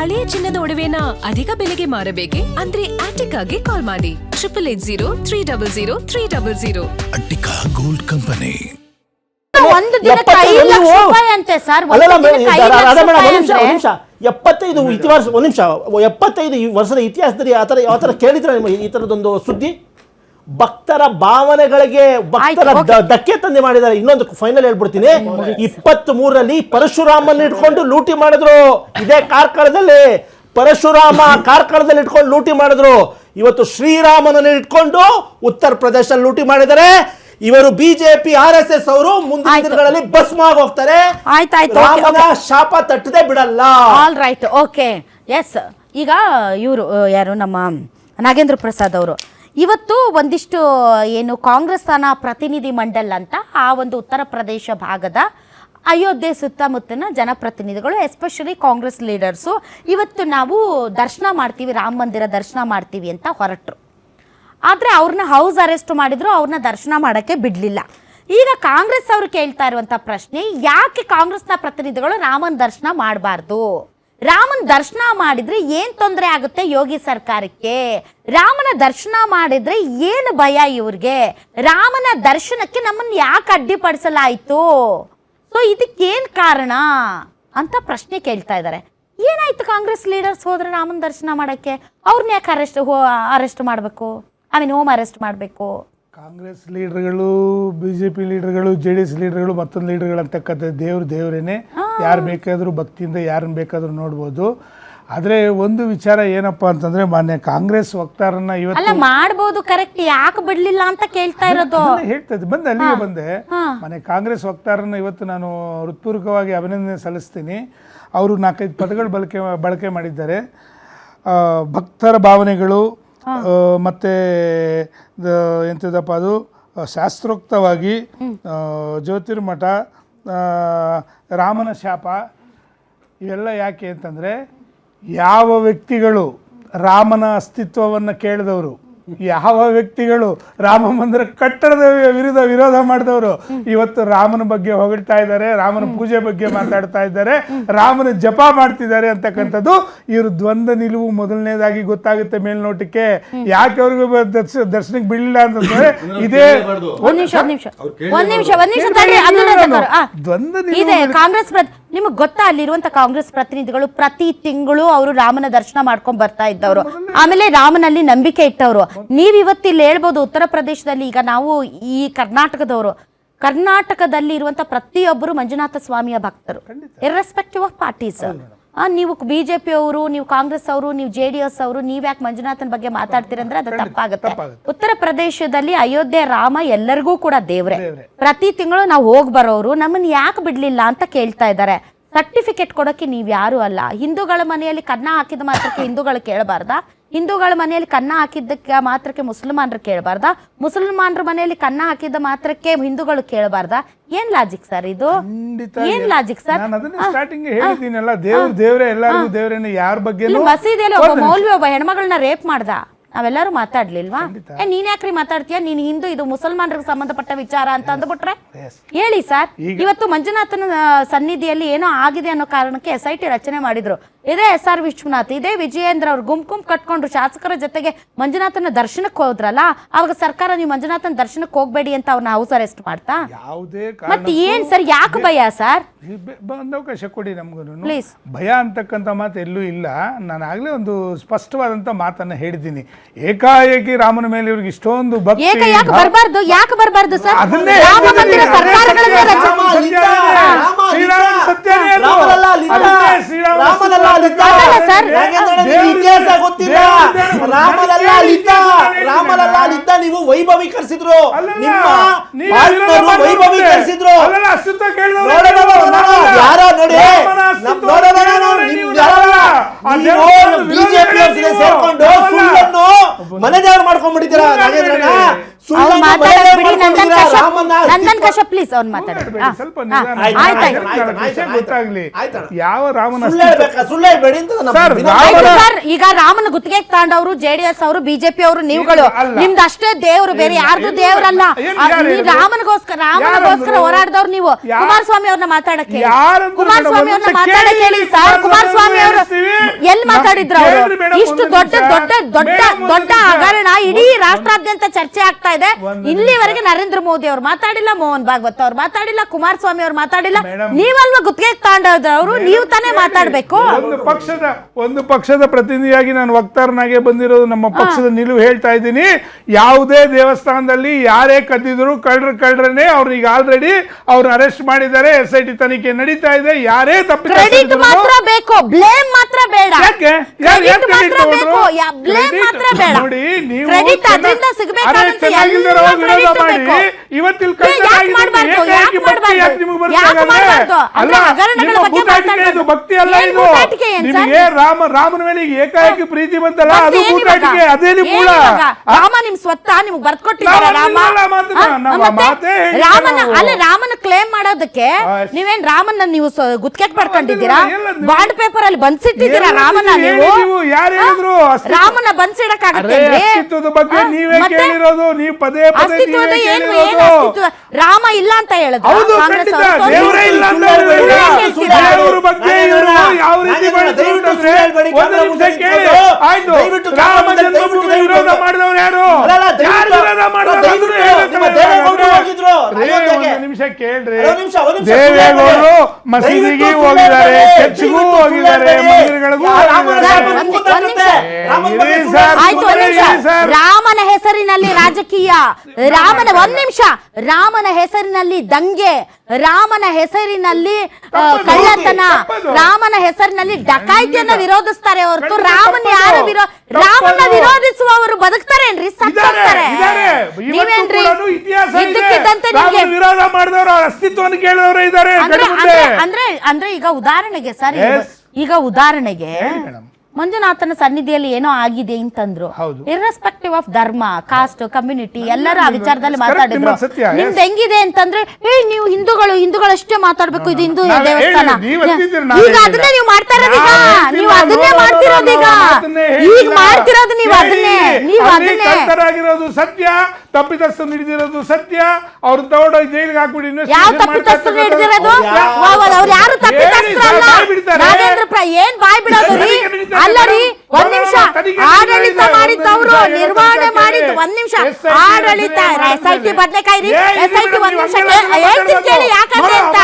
ಹಳೆಯ ಚಿನ್ನದ ಒಡವೆನ ಅಧಿಕ ಬೆಲೆಗೆ ಮಾರಬೇಕೆ ಅಂದ್ರೆ ಆಟಿಕಾಗೆ ಕಾಲ್ ಮಾಡಿ 880300 ಅಟ್ಟಿಕಾ ಗೋಲ್ಡ್ ಕಂಪನಿ. ಒಂದು ದಿನಕ್ಕೆ 5 ಲಕ್ಷ ರೂಪಾಯಿ ಅಂತೆ ಸರ್. 75 ಇತಿಹಾಸ 75 ವರ್ಷದ ಇತಿಹಾಸದಲ್ಲಿ ಯಾವ ತರ ಕೇಳಿದ್ರೆ ಈ ತರದೊಂದು ಸುದ್ದಿ? ಭಕ್ತರ ಭಾವನೆಗಳಿಗೆ ಭಕ್ತರ ಧಕ್ಕೆ ತಂದೆ ಮಾಡಿದ್ದಾರೆ. ಇನ್ನೊಂದು ಫೈನಲ್ ಹೇಳ್ಬಿಡ್ತೀನಿ, 23ರಲ್ಲಿ ಪರಶುರಾಮನ್ ಇಟ್ಕೊಂಡು ಲೂಟಿ ಮಾಡಿದ್ರು. ಇದೇ ಕಾರ್ಕಳದಲ್ಲಿ ಪರಶುರಾಮ ಕಾರ್ಕಳದಲ್ಲಿ ಇಟ್ಕೊಂಡು ಲೂಟಿ ಮಾಡಿದ್ರು. ಇವತ್ತು ಶ್ರೀರಾಮನನ್ನು ಇಟ್ಕೊಂಡು ಉತ್ತರ ಪ್ರದೇಶ ಲೂಟಿ ಮಾಡಿದ್ದಾರೆ. ಇವರು ಬಿಜೆಪಿ RSS ಅವರು ಮುಂದಿನ ದಿನಗಳಲ್ಲಿ ಭಸ್ಮ ಹೋಗ್ತಾರೆ. ರಾಮನ ಶಾಪ ತಟ್ಟದೆ ಬಿಡಲ್ಲ. All right, okay, yes. ಈಗ ಇವರು ಯಾರು ನಮ್ಮ ನಾಗೇಂದ್ರ ಪ್ರಸಾದ್ ಅವರು ಇವತ್ತು ಒಂದಿಷ್ಟು ಏನು ಕಾಂಗ್ರೆಸ್ನ ಪ್ರತಿನಿಧಿ ಮಂಡಲ್ ಅಂತ ಆ ಒಂದು ಉತ್ತರ ಪ್ರದೇಶ ಭಾಗದ ಅಯೋಧ್ಯೆ ಸುತ್ತಮುತ್ತಲಿನ ಜನಪ್ರತಿನಿಧಿಗಳು ಎಸ್ಪೆಷಲಿ ಕಾಂಗ್ರೆಸ್ ಲೀಡರ್ಸು ಇವತ್ತು ನಾವು ದರ್ಶನ ಮಾಡ್ತೀವಿ, ರಾಮ ಮಂದಿರ ದರ್ಶನ ಮಾಡ್ತೀವಿ ಅಂತ ಹೊರಟರು. ಆದರೆ ಅವ್ರನ್ನ ಹೌಸ್ ಅರೆಸ್ಟ್ ಮಾಡಿದ್ರು, ಅವ್ರನ್ನ ದರ್ಶನ ಮಾಡೋಕ್ಕೆ ಬಿಡಲಿಲ್ಲ. ಈಗ ಕಾಂಗ್ರೆಸ್ ಅವರು ಕೇಳ್ತಾ ಇರುವಂಥ ಪ್ರಶ್ನೆ, ಯಾಕೆ ಕಾಂಗ್ರೆಸ್ನ ಪ್ರತಿನಿಧಿಗಳು ರಾಮನ ದರ್ಶನ ಮಾಡಬಾರ್ದು? ರಾಮನ ದರ್ಶನ ಮಾಡಿದ್ರೆ ಏನು ತೊಂದರೆ ಆಗುತ್ತೆ ಯೋಗಿ ಸರ್ಕಾರಕ್ಕೆ? ರಾಮನ ದರ್ಶನ ಮಾಡಿದ್ರೆ ಏನು ಭಯ ಇವ್ರಿಗೆ? ರಾಮನ ದರ್ಶನಕ್ಕೆ ನಮ್ಮನ್ನು ಯಾಕೆ ಅಡ್ಡಿಪಡಿಸಲಾಯಿತು? ಸೊ ಇದಕ್ಕೇನು ಕಾರಣ ಅಂತ ಪ್ರಶ್ನೆ ಕೇಳ್ತಾ ಇದ್ದಾರೆ. ಏನಾಯ್ತು ಕಾಂಗ್ರೆಸ್ ಲೀಡರ್ಸ್ ಹೋದ್ರೆ ರಾಮನ ದರ್ಶನ ಮಾಡೋಕ್ಕೆ? ಅವ್ರನ್ನ ಯಾಕೆ ಅರೆಸ್ಟ್ ಮಾಡಬೇಕು? ಹೋಮ್ ಅರೆಸ್ಟ್ ಮಾಡಬೇಕು? ಕಾಂಗ್ರೆಸ್ ಲೀಡರ್ಗಳು, BJP ಲೀಡರ್ಗಳು, JDS ಲೀಡರ್ಗಳು, ಮತ್ತೊಂದು ಲೀಡರ್ಗಳು ಅಂತಕ್ಕಂಥ ದೇವರೇನೆ. ಯಾರು ಬೇಕಾದರೂ ಭಕ್ತಿಯಿಂದ ಯಾರನ್ನ ಬೇಕಾದರೂ ನೋಡ್ಬೋದು. ಆದರೆ ಒಂದು ವಿಚಾರ ಏನಪ್ಪಾ ಅಂತಂದ್ರೆ, ಮಾನ್ಯ ಕಾಂಗ್ರೆಸ್ ವಕ್ತಾರನ್ನ ಇವತ್ತು ಮಾಡ್ಬೋದು, ಕರೆಕ್ಟ್, ಯಾಕೆ ಬಿಡ್ಲಿಲ್ಲ ಅಂತ ಕೇಳ್ತಾ ಇರೋದು. ಹೇಳ್ತಾ ಇದ್ದೆ, ಬಂದೆ ಅಲ್ಲಿಗೆ ಬಂದೆ. ಮಾನ್ಯ ಕಾಂಗ್ರೆಸ್ ವಕ್ತಾರನ್ನ ಇವತ್ತು ನಾನು ಹೃತ್ಪೂರ್ವಕವಾಗಿ ಅಭಿನಂದನೆ ಸಲ್ಲಿಸ್ತೀನಿ. ಅವರು 4-5 ಪದಗಳು ಬಳಕೆ ಮಾಡಿದ್ದಾರೆ. ಭಕ್ತರ ಭಾವನೆಗಳು ಮತ್ತು ಎಂಥದಪ್ಪ ಅದು ಶಾಸ್ತ್ರೋಕ್ತವಾಗಿ ಜ್ಯೋತಿರ್ಮಠ, ರಾಮನ ಶಾಪ, ಇವೆಲ್ಲ ಯಾಕೆ ಅಂತಂದರೆ, ಯಾವ ವ್ಯಕ್ತಿಗಳು ರಾಮನ ಅಸ್ತಿತ್ವವನ್ನು ಕೇಳಿದವರು, ಯಾವ ವ್ಯಕ್ತಿಗಳು ರಾಮ ಮಂದಿರ ಕಟ್ಟಡದ ವಿರೋಧ ಮಾಡಿದವರು ಇವತ್ತು ರಾಮನ ಬಗ್ಗೆ ಹೊಗಳ್ತಾ ಇದ್ದಾರೆ, ರಾಮನ ಪೂಜೆ ಬಗ್ಗೆ ಮಾತಾಡ್ತಾ ಇದ್ದಾರೆ, ರಾಮನ ಜಪ ಮಾಡ್ತಿದ್ದಾರೆ ಅಂತಕ್ಕಂಥದ್ದು ಇವರು ದ್ವಂದ್ವ ನಿಲುವು ಮೊದಲನೇದಾಗಿ ಗೊತ್ತಾಗುತ್ತೆ ಮೇಲ್ನೋಟಕ್ಕೆ. ಯಾಕೆ ಅವ್ರಿಗೂ ದರ್ಶನಕ್ಕೆ ಬಿಡಲಿಲ್ಲ ಅಂತಂದ್ರೆ ಇದೇ ದ್ವಂದ್ವ ನಿಲುವು. ಕಾಂಗ್ರೆಸ್ ನಿಮಗೆ ಗೊತ್ತಾ, ಅಲ್ಲಿರುವಂತ ಕಾಂಗ್ರೆಸ್ ಪ್ರತಿನಿಧಿಗಳು ಪ್ರತಿ ತಿಂಗಳು ಅವರು ರಾಮನ ದರ್ಶನ ಮಾಡ್ಕೊಂಡ್ ಬರ್ತಾ ಇದ್ದವರು, ಆಮೇಲೆ ರಾಮನಲ್ಲಿ ನಂಬಿಕೆ ಇಟ್ಟವರು. ನೀವ್ ಇವತ್ತಿಲ್ಲಿ ಹೇಳ್ಬೋದು, ಉತ್ತರ ಪ್ರದೇಶದಲ್ಲಿ ಈಗ ನಾವು ಈ ಕರ್ನಾಟಕದಲ್ಲಿ ಇರುವಂತ ಪ್ರತಿಯೊಬ್ಬರು ಮಂಜುನಾಥ ಸ್ವಾಮಿಯ ಭಕ್ತರು, ಇರ್ರೆಸ್ಪೆಕ್ಟಿವ್ ಆಫ್ ಪಾರ್ಟೀಸ್. ನೀವು BJP ಅವರು, ನೀವು ಕಾಂಗ್ರೆಸ್ ಅವರು, ನೀವು JDS ಅವರು, ನೀವ್ ಯಾಕೆ ಮಂಜುನಾಥನ ಬಗ್ಗೆ ಮಾತಾಡ್ತೀರಂದ್ರೆ ಅದು ತಪ್ಪಾಗುತ್ತೆ. ಉತ್ತರ ಪ್ರದೇಶದಲ್ಲಿ ಅಯೋಧ್ಯೆ ರಾಮ ಎಲ್ಲರಿಗೂ ಕೂಡ ದೇವ್ರೆ. ಪ್ರತಿ ತಿಂಗಳು ನಾವು ಹೋಗಿ ಬರೋರು ನಮ್ಮನ್ನ ಯಾಕೆ ಬಿಡ್ಲಿಲ್ಲ ಅಂತ ಕೇಳ್ತಾ ಇದ್ದಾರೆ. ಸರ್ಟಿಫಿಕೇಟ್ ಕೊಡೋಕೆ ನೀವ್ ಯಾರು ಅಲ್ಲ. ಹಿಂದೂಗಳ ಮನೆಯಲ್ಲಿ ಕನ್ನ ಹಾಕಿದ ಮಾತ್ರಕ್ಕೆ ಹಿಂದೂಗಳು ಕೇಳಬಾರ್ದಾ? ಹಿಂದೂಗಳ ಮನೆಯಲ್ಲಿ ಕನ್ನ ಹಾಕಿದ್ದಕ್ಕೆ ಮಾತ್ರಕ್ಕೆ ಮುಸಲ್ಮಾನರು ಕೇಳಬಾರ್ದಾ? ಮುಸಲ್ಮಾನರ ಮನೆಯಲ್ಲಿ ಕನ್ನ ಹಾಕಿದ ಮಾತ್ರಕ್ಕೆ ಹಿಂದೂಗಳು ಕೇಳಬಾರ್ದಾ? ಏನ್ ಲಾಜಿಕ್ ಸರ್ ಇದು? ಏನ್ ಲಾಜಿಕ್ ಸರ್? ಸ್ಟಾರ್ಟಿಂಗ್ ಹೇಳಿದ್ದೀನಲ್ಲ, ದೇವ್ರೆ ಎಲ್ಲರಿಗೂ ದೇವ್ರೇನೆ. ಯಾರ ಬಗ್ಗೆ ಮಸೀದಿಯಲ್ಲಿ ಒಬ್ಬ ಮೌಲ್ವಿ ಒಬ್ಬ ಹೆಣ್ಮಗಳನ್ನ ರೇಪ್ ಮಾಡ್ದ, ನಾವೆಲ್ಲರೂ ಮಾತಾಡ್ಲಿಲ್ವಾ? ನೀನ್ ಯಾಕ್ರಿ ಮಾತಾಡ್ತೀಯ? ನೀನ್ ಹಿಂದೂ, ಇದು ಮುಸಲ್ಮಾನರಿಗೆ ಸಂಬಂಧಪಟ್ಟ ವಿಚಾರ ಅಂತ ಅಂದ್ಬಿಟ್ರೆ ಹೇಳಿ ಸರ್. ಇವತ್ತು ಮಂಜುನಾಥನ ಸನ್ನಿಧಿಯಲ್ಲಿ ಏನೋ ಆಗಿದೆ ಅನ್ನೋ ಕಾರಣಕ್ಕೆ SIT ರಚನೆ ಮಾಡಿದ್ರು. ಇದೇ SR ವಿಶ್ವನಾಥ್, ಇದೇ ವಿಜಯೇಂದ್ರ ಅವ್ರು ಗುಂಪು ಕಟ್ಕೊಂಡ್ರು ಶಾಸಕರ ಜೊತೆಗೆ ಮಂಜುನಾಥನ ದರ್ಶನಕ್ಕೆ ಹೋದ್ರಲ್ಲ, ಅವಾಗ ಸರ್ಕಾರ ನೀವು ಮಂಜುನಾಥನ ದರ್ಶನಕ್ಕೆ ಹೋಗ್ಬೇಡಿ ಅಂತ ಅವ್ರನ್ನ ಹೌಸ್ ಅರೆಸ್ಟ್ ಮಾಡ್ತಾ? ಮತ್ತೆ ಏನ್ ಸರ್, ಯಾಕೆ ಭಯ ಸರ್? ಅವಕಾಶ ಕೊಡಿ ನಮ್ಗೂ. ಪ್ಲೀಸ್, ಭಯ ಅಂತಕ್ಕಂಥ ಮಾತು ಎಲ್ಲೂ ಇಲ್ಲ. ನಾನು ಆಗ್ಲೇ ಒಂದು ಸ್ಪಷ್ಟವಾದಂತ ಮಾತನ್ನ ಹೇಳಿದ್ದೀನಿ. ಏಕಾಏಕಿ ರಾಮನ ಮೇಲೆ ಇವ್ರಿಗೆ ಇಷ್ಟೊಂದು ಭಕ್ತಿ ಯಾಕೆ ಬರಬಾರ್ದು ಸರ್? ರಾಮ ಮಂದಿರ ನೀವು ವೈಭವೀಕರಿಸಿದ್ರು, ವೈಭವೀಕರಿಸಿದ್ರು. ಯಾರೋ ನೋಡಿ ಬಿಜೆಪಿ ಸೇರ್ಕೊಂಡು ಸುಳ್ಳನ್ನು ಮನೆ ದೇವರು ಮಾಡ್ಕೊಂಡ್ಬಿಟ್ಟಿದ್ದೀರಾ. ನಂದನ್ ಕಶ್ಯಪ್ ಪ್ಲೀಸ್ ಅವ್ನು ಮಾತಾಡಿ. ಯಾವ ರಾಮನ ಈಗ ರಾಮನ ಗುತ್ತಿಗೆ ತಗೊಂಡವರು JDS ಅವರು, BJP ಅವರು, ನೀವುಗಳು ನಿಮ್ದು ಅಷ್ಟೇ ದೇವ್ರು, ಬೇರೆ ಯಾರ್ದು ದೇವ್ರಲ್ಲ. ರಾಮನಿಗೋಸ್ಕರ ಹೋರಾಡಿದವ್ರು ನೀವು. ಕುಮಾರಸ್ವಾಮಿ ಅವ್ರನ್ನ ಮಾತಾಡಕ್ಕೆ ಹೇಳಿ ಸರ್. ಕುಮಾರಸ್ವಾಮಿ ಅವರು ಎಲ್ಲಿ ಮಾತಾಡಿದ್ರು ಅವರು? ಕೇಳ್ರಿ ಮೇಡಮ್, ಇಷ್ಟು ಒಂದು ದೊಡ್ಡ ನಿಮಿಷ. ದೊಡ್ಡ ದೊಡ್ಡ ಮೇಡಮ್, ಒಂದು ದೊಡ್ಡ ನಿಮಿಷ. ಹಗರಣ ಇಡೀ ರಾಷ್ಟ್ರಾದ್ಯಂತ ಚರ್ಚೆ ಆಗ್ತಾ ಇದೆ. ಇಲ್ಲಿವರೆಗೆ ನರೇಂದ್ರ ಮೋದಿ ಅವ್ರು ಮಾತಾಡಿಲ್ಲ, ಮೋಹನ್ ಭಾಗವತ್ ಅವ್ರು ಮಾತಾಡಿಲ್ಲ, ಕುಮಾರಸ್ವಾಮಿ ಅವ್ರು ಮಾತಾಡಿಲ್ಲ. ನೀವಲ್ವಾ ಗುತ್ತಿಗೆ ತಗೊಂಡವ್ರು, ನೀವು ತಾನೇ ಮಾತಾಡ್ಬೇಕು. ಒಂದು ಪಕ್ಷದ ಪ್ರತಿನಿಧಿಯಾಗಿ ನಾನು ವಕ್ತಾರನಾಗೆ ಬಂದಿರೋದು, ನಮ್ಮ ಪಕ್ಷದ ನಿಲುವು ಹೇಳ್ತಾ ಇದ್ದೀನಿ. ಯಾವುದೇ ದೇವಸ್ಥಾನದಲ್ಲಿ ಯಾರೇ ಕದ್ದಿದ್ರು ಕಳ್ಳರನ್ನೇ ಅವ್ರು ಈಗ ಆಲ್ರೆಡಿ ಅವ್ರು ಅರೆಸ್ಟ್ ಮಾಡಿದ್ದಾರೆ. SIT ತನಿಖೆ ನಡೀತಾ ಇದೆ. ಯಾರೇ ಕ್ರೆಡಿಟ್ ಮಾತ್ರ ಬೇಕು, ಬ್ಲೇಮ್ ಮಾತ್ರ ಬೇಡ. ಯಾಕೆ? ಕ್ರೆಡಿಟ್ ಮಾತ್ರ ಬೇಕು, ಬ್ಲೇಮ್ ಮಾತ್ರ ಬೇಡ. ನೋಡಿ, ನೀವು ಕ್ರೆಡಿಟ್ ಅದರಿಂದ ಸಿಗಬೇಕಾದಂತ ಎಲ್ಲ ವಿರೋಧ ಕ್ರೆಡಿಟ್ ಮಾಡಿ ಬೇಕು. ಇವತ್ತಿಲ್ಲಿ ಯಾಕೆ ಮಾಡಬಾರ್ದು? ಯಾಕೆ ಮಾಡಬಾರ್ದು? ಅಂದ್ರೆ ಹಗರಣಗಳ ಬಗ್ಗೆ ಮಾತಾಡೋದು ಭಕ್ತಿ ಅಲ್ಲ ಏನ್ ಇದು. ಬೂಟಾಟಿಕೆ ಏನ್ ಸರ್? ನಿಮಗೆ ರಾಮನ ಮೇಲೆ ಈಗ ಏಕಾಏಕಿ ಪ್ರೀತಿ ಬಂತಲ್ಲ, ಅದು ಮತ್ತೆ ಏನ್ ಬೂಟಾಟಿಕೆ. ಇವಾಗ? ಅದೇನು ಏನ್ ಮೂಲ? ಇವಾಗ? ರಾಮ ನಿಮ್ ಸ್ವತ್ತ ನಿಮ್ಗೆ ಬರ್ಕೊಟ್ಟಿದ್ದಾರೆ. ರಾಮ ರಾಮನ ಕ್ಲೇಮ್ ಮಾಡೋದಕ್ಕೆ ನೀವೇನ್ ರಾಮನ್ನ ನೀವು ಗುತ್ತಿಗೆ ಪಡ್ಕೊಂಡಿದ್ದೀರಾ? ಬಾಂಡ್ ಪೇಪರ್ ಅಲ್ಲಿ ಬಂದ್ಸಿಟ್ಟಿದ್ದೀರಾ ರಾಮನ? ನೀವು ಯಾರು ಹೇಳಿದ್ರು? ರಾಮನ ಬಂದ್ಸಿಡಕ್ಕಾಗತ್ತೇನ್ರಿ? ಅಸ್ತಿತ್ವದ ಬಗ್ಗೆ ನೀವೇ ಕೇಳಿರೋದು. ನೀವು ಪದೇ ಪದೇ ಅಸ್ತಿತ್ವದ ನೀವೇ ಏನು ಕೇಳಿರೋದು. ಅಸ್ತಿತ್ವ? ರಾಮ ಇಲ್ಲ ಅಂತ ಹೇಳಿದ್ರು ಹೌದು, ಕಾಂಗ್ರೆಸ್ ಖಂಡಿತ. ಅವರು. ದೇವರೇ ಇಲ್ಲ ಅಂತ ಹೇಳಿದ್ರು. ದೇವರ ಬಗ್ಗೆ ಇವರು ಯಾವ ರೀತಿ ಮಾಡಿದ್ರು ಅಂತಂದ್ರೆ, ಒಂದು ನಿಮಿಷ ಕೇಳಿ. ಆಯ್ತು, ರಾಮ ಜನ್ಮಭೂಮಿ ವಿರೋಧ ಮಾಡಿದವರು ಯಾರು? ಯಾರು ವಿರೋಧ ಮಾಡಿದವರು? ಒಂದು ನಿಮಿಷ ಕೇಳ್ರಿ. ದೇವೇಗೌಡರು ಮಸೀದಿಗೆ ಹೋಗಿದ್ದಾರೆ, ಚರ್ಚ್ಗೂ ಹೋಗಿದ್ದಾರೆ, ಮಂದಿರಗಳಿಗೂ ಆಯ್ತು, ಒಂದ್ ನಿಮಿಷ. ರಾಮನ ಹೆಸರಿನಲ್ಲಿ ರಾಜಕೀಯ, ರಾಮನ ಹೆಸರಿನಲ್ಲಿ ದಂಗೆ, ರಾಮನ ಹೆಸರಿನಲ್ಲಿ ಕಳ್ಳತನ, ರಾಮನ ಹೆಸರಿನಲ್ಲಿ ಡಕಾಯಿತಿಯನ್ನ ವಿರೋಧಿಸ್ತಾರೆ ಹೊರತು ರಾಮನ ವಿರೋಧಿಸುವವರು ಬದುಕ್ತಾರೇನ್ರಿ? ಸತ್ತೋಗ್ತಾರೆ. ನೀವೇನ್ರಿ ಇದ್ದಕ್ಕಿದ್ದಂತೆ ನಿಮ್ಗೆ ವಿರೋಧ ಮಾಡಿದವರು ಅಸ್ತಿತ್ವವನ್ನು ಕೇಳಿದವರು ಇದ್ದಾರೆ. ಅಂದ್ರೆ ಈಗ ಉದಾಹರಣೆಗೆ ಸರ್, ಈಗ ಉದಾಹರಣೆಗೆ ಮಂಜುನಾಥನ ಸನ್ನಿಧಿಯಲ್ಲಿ ಏನೋ ಆಗಿದೆ ಅಂತಂದ್ರು. ಇರ್ರೆಸ್ಪೆಕ್ಟಿವ್ ಆಫ್ ಧರ್ಮ, ಕಾಸ್ಟ್, ಕಮ್ಯುನಿಟಿ ಎಲ್ಲರೂ ಆ ವಿಚಾರದಲ್ಲಿ ಮಾತಾಡಿದ್ರು. ನಿಮ್ದು ಹೆಂಗಿದೆ ಅಂತಂದ್ರೆ, ನೀವು ಹಿಂದೂಗಳಷ್ಟೇ ಮಾತಾಡ್ಬೇಕು, ಇದು ಹಿಂದೂ ದೇವಸ್ಥಾನ. ಈಗ ಅದನ್ನೇ ನೀವು ಮಾಡ್ತಾ ಇರೋದೀಗ, ನೀವು ಅದನ್ನೇ ಮಾಡ್ತಿರೋದೀಗ, ಈಗ ಮಾಡ್ತಿರೋದು ನೀವು ಅದನ್ನೇ. ಸತ್ಯ, ತಪ್ಪಿತಸ್ಥ ಹಿಡಿದಿರೋದು ಸತ್ಯ. ಅವ್ರು ತಗೊಂಡೋಗಿ ಜೈಲಿಗೆ ಹಾಕ್ಬಿಡಿ. ಯಾವ ತಪ್ಪಿತಸ್ಥರು ಹಿಡಿದಿರೋದು? ಅವ್ರು ಯಾರು ತಪ್ಪಿತಸ್ಥರಲ್ಲ. ಏನ್ ಬಾಯ್ ಬಿಡೋದು ರೀ? ಅಲ್ಲ ರೀ, ಒಂದ್ ನಿಮಿಷ. ಆಡಳಿತ ಮಾಡಿದ್ದವ್ರು, ನಿರ್ವಹಣೆ ಮಾಡಿದ್ದು. ಒಂದ್ ನಿಮಿಷ, ಆಡಳಿತ SIT ಬದನೆಕಾಯಿ ರೀ, SIT ಒಂದ್ ನಿಮಿಷ ಹೇಳ್ತೀನಿ ಕೇಳಿ ಯಾಕಂದ್ರೆ ಅಂತ.